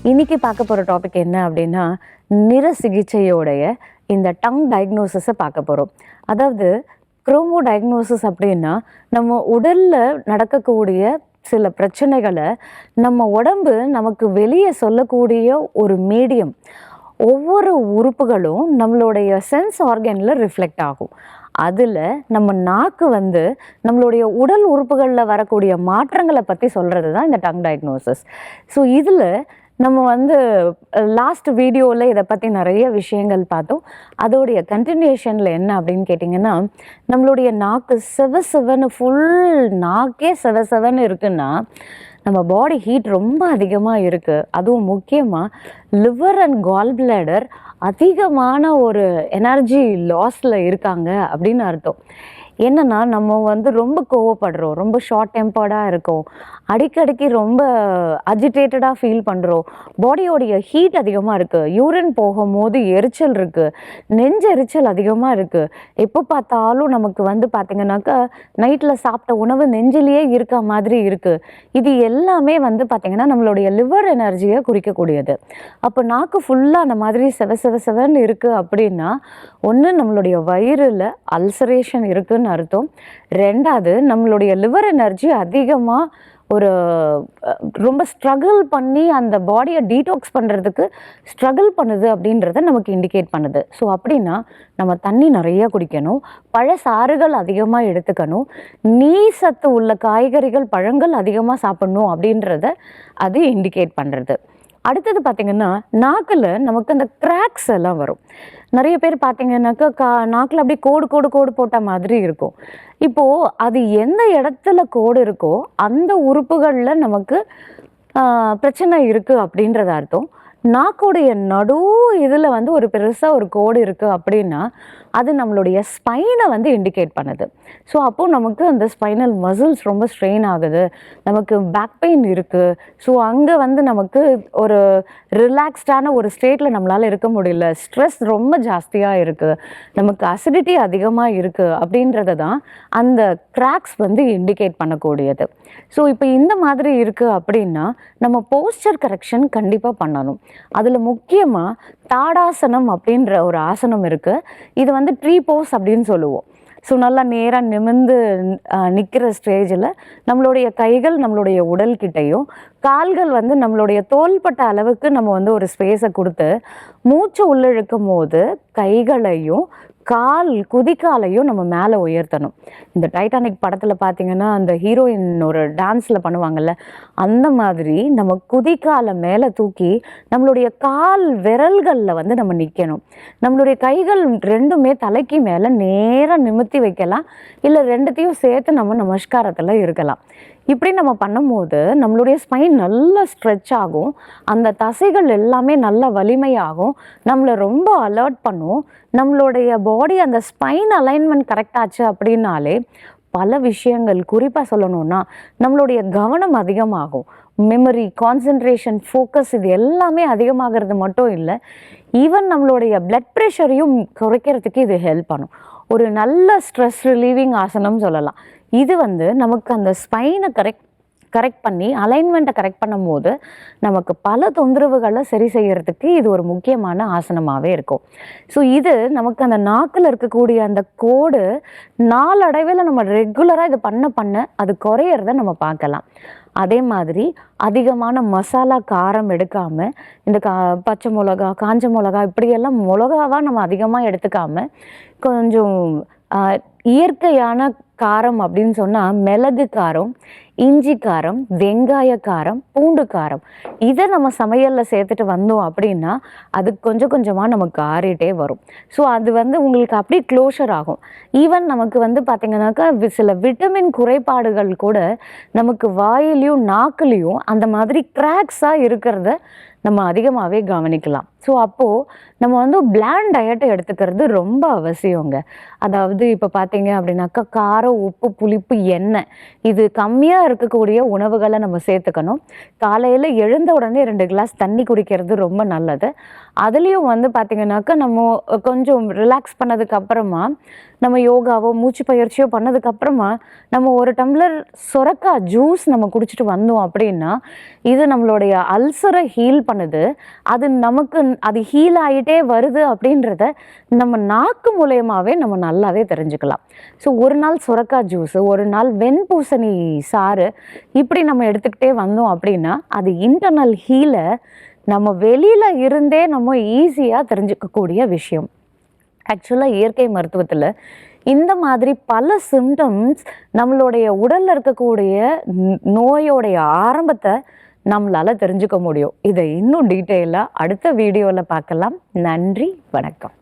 இன்னைக்கு பார்க்க போகிற டாபிக் என்ன அப்படின்னா, நிற சிகிச்சையோடைய இந்த டங் டயக்னோசிஸை பார்க்க போகிறோம். அதாவது குரோமோ டயக்னோசிஸ் அப்படின்னா, நம்ம உடலில் நடக்கக்கூடிய சில பிரச்சனைகளை நம்ம உடம்பு நமக்கு வெளியே சொல்லக்கூடிய ஒரு மீடியம். ஒவ்வொரு உறுப்புகளும் நம்மளுடைய சென்ஸ் ஆர்கனில் ரிஃப்ளெக்ட் ஆகும். அதில் நம்ம நாக்கு வந்து நம்மளுடைய உடல் உறுப்புகளில் வரக்கூடிய மாற்றங்களை பற்றி சொல்கிறது தான் இந்த டங் டயக்னோசிஸ். ஸோ இதில் நம்ம வந்து லாஸ்ட் வீடியோவில் இதை பற்றி நிறைய விஷயங்கள் பார்த்தோம். அதோடைய கண்டினியூஷனில் என்ன அப்படின்னு கேட்டிங்கன்னா, நம்மளுடைய நாக்கு செவன்னு ஃபுல் நாக்கே செவன்னு இருக்குன்னா நம்ம பாடி ஹீட் ரொம்ப அதிகமாக இருக்குது. அதுவும் முக்கியமாக லிவர் அண்ட் கால் பிளாடர் அதிகமான ஒரு எனர்ஜி லாஸில் இருக்காங்க அப்படின்னு அர்த்தம். என்னென்னா நம்ம வந்து ரொம்ப கோவப்படுறோம், ரொம்ப ஷார்ட் டெம்பர்டாக இருக்கோம், அடிக்கடிக்கு ரொம்ப அஜிடேட்டடாக ஃபீல் பண்ணுறோம், பாடியோடைய ஹீட் அதிகமாக இருக்குது, யூரின் போகும்போது எரிச்சல் இருக்குது, நெஞ்சு எரிச்சல் அதிகமாக இருக்குது, எப்போ பார்த்தாலும் நமக்கு வந்து பார்த்திங்கனாக்கா நைட்டில் சாப்பிட்ட உணவு நெஞ்சிலேயே இருக்க மாதிரி இருக்குது. இது எல்லாமே வந்து பார்த்திங்கன்னா நம்மளுடைய லிவர் எனர்ஜியை குறிக்கக்கூடியது. அப்போ நாக்கு ஃபுல்லாக அந்த மாதிரி செவன்னு இருக்குது அப்படின்னா, ஒன்று நம்மளுடைய வயிறில் அல்சரேஷன் இருக்குதுன்னு அர்த்தம். ரெண்டாவது நம்மளுடைய லிவர் எனர்ஜி அதிகமாக ஒரு ரொம்ப ஸ்ட்ரகிள் பண்ணி அந்த பாடியை டீடாக்ஸ் பண்ணுறதுக்கு ஸ்ட்ரகிள் பண்ணுது அப்படின்றத நமக்கு இண்டிகேட் பண்ணுது. ஸோ அப்படின்னா நம்ம தண்ணி நிறைய குடிக்கணும், பழச்சாறுகள் அதிகமாக எடுத்துக்கணும், நீர் சத்து உள்ள காய்கறிகள் பழங்கள் அதிகமாக சாப்பிடணும் அப்படின்றத அது இண்டிகேட் பண்ணுறது. அடுத்தது பார்த்திங்கன்னா, நாக்கில் நமக்கு அந்த கிராக்ஸ் எல்லாம் வரும். நிறைய பேர் பார்த்திங்கன்னாக்கா நாக்கில் அப்படியே கோடு போட்ட மாதிரி இருக்கும். இப்போது அது எந்த இடத்துல கோடு இருக்கோ அந்த உறுப்புகளில் நமக்கு பிரச்சனை இருக்குது அப்படின்றத அர்த்தம். நாக்குடைய நடு இதில் வந்து ஒரு பெருசாக ஒரு கோடு இருக்குது அப்படின்னா அது நம்மளுடைய ஸ்பைனை வந்து இண்டிகேட் பண்ணுது. ஸோ அப்போது நமக்கு அந்த ஸ்பைனல் மசில்ஸ் ரொம்ப ஸ்ட்ரெயின் ஆகுது, நமக்கு பேக் பெயின் இருக்குது. ஸோ அங்கே வந்து நமக்கு ஒரு ரிலாக்ஸ்டான ஒரு ஸ்டேட்டில் நம்மளால் இருக்க முடியல, ஸ்ட்ரெஸ் ரொம்ப ஜாஸ்தியாக இருக்குது, நமக்கு அசிடிட்டி அதிகமாக இருக்குது அப்படின்றத தான் அந்த கிராக்ஸ் வந்து இண்டிகேட் பண்ணக்கூடியது. ஸோ இப்போ இந்த மாதிரி இருக்குது அப்படின்னா நம்ம போஸ்டர் கரெக்ஷன் கண்டிப்பாக பண்ணணும். அதில் முக்கியமாக தாடாசனம் அப்படின்ற ஒரு ஆசனம் இருக்குது. இது வந்து ட்ரீ போஸ் அப்படின்னு சொல்லுவோம். ஸோ நல்லா நேராக நிமிர்ந்து நிற்கிற ஸ்டேஜில் நம்மளுடைய கைகள் நம்மளுடைய உடல்கிட்டையும் கால்கள் வந்து நம்மளுடைய தோள்பட்ட அளவுக்கு நம்ம வந்து ஒரு ஸ்பேஸை கொடுத்து மூச்சு உள்ளிழுக்கும் போது கைகளையும் குதிக்காலையும் நம்ம மேலே உயர்த்தணும். இந்த டைட்டானிக் படத்தில் பார்த்திங்கன்னா அந்த ஹீரோயின் ஒரு டான்ஸில் பண்ணுவாங்கள்ல, அந்த மாதிரி நம்ம குதிக்காலை மேலே தூக்கி நம்மளுடைய கால் விரல்களில் வந்து நம்ம நிற்கணும். நம்மளுடைய கைகள் ரெண்டுமே தலைக்கு மேலே நேராக நிமிர்த்தி வைக்கலாம், இல்லை ரெண்டுத்தையும் சேர்த்து நம்ம நமஸ்காரத்தில் இருக்கலாம். இப்படி நம்ம பண்ணும்போது நம்மளுடைய ஸ்பைன் நல்லா ஸ்ட்ரெச் ஆகும், அந்த தசைகள் எல்லாமே நல்ல வலிமையாகும், நம்மளை ரொம்ப அலர்ட் பண்ணும். நம்மளுடைய பாடி அந்த ஸ்பைன் அலைன்மெண்ட் கரெக்டாச்சு அப்படின்னாலே பல விஷயங்கள், குறிப்பாக சொல்லணும்னா நம்மளுடைய கவனம் அதிகமாகும், மெமரி, கான்சன்ட்ரேஷன், ஃபோக்கஸ் இது எல்லாமே அதிகமாகிறது மட்டும் இல்லை, ஈவன் நம்மளுடைய பிளட் ப்ரெஷரையும் குறைக்கிறதுக்கு இது ஹெல்ப் பண்ணும். ஒரு நல்ல ஸ்ட்ரெஸ் ரிலீவிங் ஆசனம் சொல்லலாம். இது வந்து நமக்கு அந்த ஸ்பைனை கரெக்ட் பண்ணி அலைன்மெண்ட்டை கரெக்ட் பண்ணும் போது நமக்கு பல தொந்தரவுகளை சரி செய்கிறதுக்கு இது ஒரு முக்கியமான ஆசனமாகவே இருக்கும். ஸோ இது நமக்கு அந்த நாக்கில் இருக்கக்கூடிய அந்த கோடு நாளடைவில் நம்ம ரெகுலராக இது பண்ண அது குறையிறத நம்ம பார்க்கலாம். அதே மாதிரி அதிகமான மசாலா காரம் எடுக்காமல், இந்த பச்சை மிளகா, காஞ்ச மிளகா இப்படியெல்லாம் மிளகாவாக நம்ம அதிகமாக எடுத்துக்காமல் கொஞ்சம் இயற்கையான காரம் அப்படின்னு சொன்னால் மிளகு காரம், இஞ்சி காரம், வெங்காய காரம், பூண்டு காரம் இதை நம்ம சமையலில் சேர்த்துட்டு வந்தோம் அப்படின்னா அது கொஞ்சம் கொஞ்சமாக நமக்கு ஆறிட்டே வரும். ஸோ அது வந்து உங்களுக்கு அப்படியே க்ளோஷர் ஆகும். ஈவன் நமக்கு வந்து பார்த்திங்கனாக்கா சில விட்டமின் குறைபாடுகள் கூட நமக்கு வாயிலையும் நாக்குலேயும் அந்த மாதிரி கிராக்ஸாக இருக்கிறத நம்ம அதிகமாகவே கவனிக்கலாம். ஸோ அப்போது நம்ம வந்து பிளாண்ட் டயட்டை எடுத்துக்கிறது ரொம்ப அவசியங்க. அதாவது இப்போ பார்த்தீங்க அப்படின்னாக்கா காரம், உப்பு, புளிப்பு, எண்ணெய் இது கம்மியாக இருக்கக்கூடிய உணவுகளை நம்ம சேர்த்துக்கணும். காலையில் எழுந்த உடனே 2 கிளாஸ் தண்ணி குடிக்கிறது ரொம்ப நல்லது. அதுலேயும் வந்து பார்த்திங்கனாக்கா நம்ம கொஞ்சம் ரிலாக்ஸ் பண்ணதுக்கு அப்புறமா நம்ம யோகாவோ மூச்சு பயிற்சியோ பண்ணதுக்கப்புறமா நம்ம ஒரு டம்ளர் சொரக்காய் ஜூஸ் நம்ம குடிச்சிட்டு வந்தோம் அப்படின்னா இது நம்மளுடைய அல்சரை ஹீல் பண்ணுது. அது நமக்கு அது ஹீல் ஆகிட்டே வருது அப்படின்றத நம்ம நாக்கு மூலயமாவே நம்ம நல்லாவே தெரிஞ்சுக்கலாம். ஸோ ஒரு நாள் சொரக்காய் ஜூஸு, ஒரு நாள் வெண்பூசணி சாறு இப்படி நம்ம எடுத்துக்கிட்டே வந்தோம் அப்படின்னா அது இன்டர்னல் ஹீலை நம்ம வெளியில் இருந்தே நம்ம ஈஸியாக தெரிஞ்சுக்கக்கூடிய விஷயம். ஆக்சுவலாக இயற்கை மருத்துவத்தில் இந்த மாதிரி பல சிம்டம்ஸ் நம்மளுடைய உடலில் இருக்கக்கூடிய நோயோடைய ஆரம்பத்தை நம்மளால் தெரிஞ்சுக்க முடியும். இதை இன்னும் டீட்டெயிலாக அடுத்த வீடியோவில் பார்க்கலாம். நன்றி, வணக்கம்.